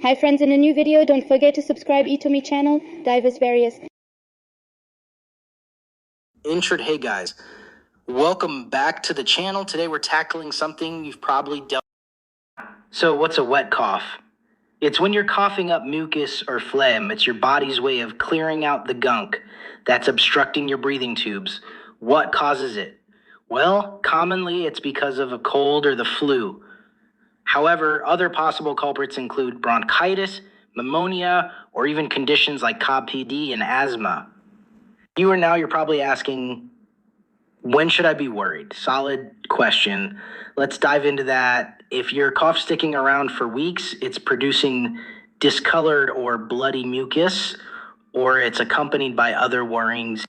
Hi friends, in a new video, don't forget to subscribe to my channel, Diverse Various. Hey guys, welcome back to the channel. Today we're tackling something you've probably dealt with. So what's a wet cough? It's when you're coughing up mucus or phlegm. It's your body's way of clearing out the gunk that's obstructing your breathing tubes. What causes it? Well, commonly it's because of a cold or the flu. However, other possible culprits include bronchitis, pneumonia, or even conditions like COPD and asthma. You're probably asking, when should I be worried? Solid question. Let's dive into that. If your cough's sticking around for weeks, it's producing discolored or bloody mucus, or it's accompanied by other worryings.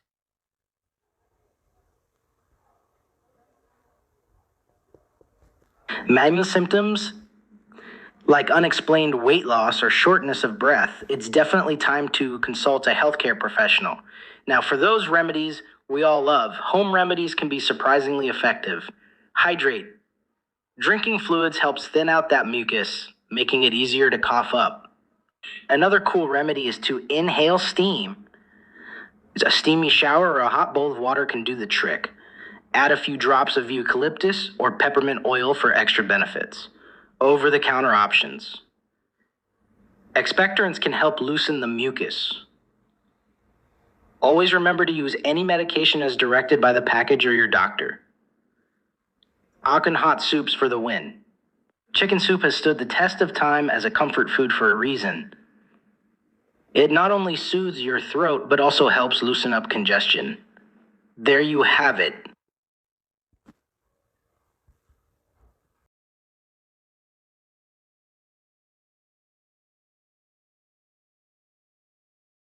Main symptoms, like unexplained weight loss or shortness of breath, it's definitely time to consult a healthcare professional. Now, for those remedies we all love, home remedies can be surprisingly effective. Hydrate. Drinking fluids helps thin out that mucus, making it easier to cough up. Another cool remedy is to inhale steam. A steamy shower or a hot bowl of water can do the trick. Add a few drops of eucalyptus or peppermint oil for extra benefits. Over-the-counter options. Expectorants can help loosen the mucus. Always remember to use any medication as directed by the package or your doctor. Hot and hot soups for the win. Chicken soup has stood the test of time as a comfort food for a reason. It not only soothes your throat, but also helps loosen up congestion. There you have it.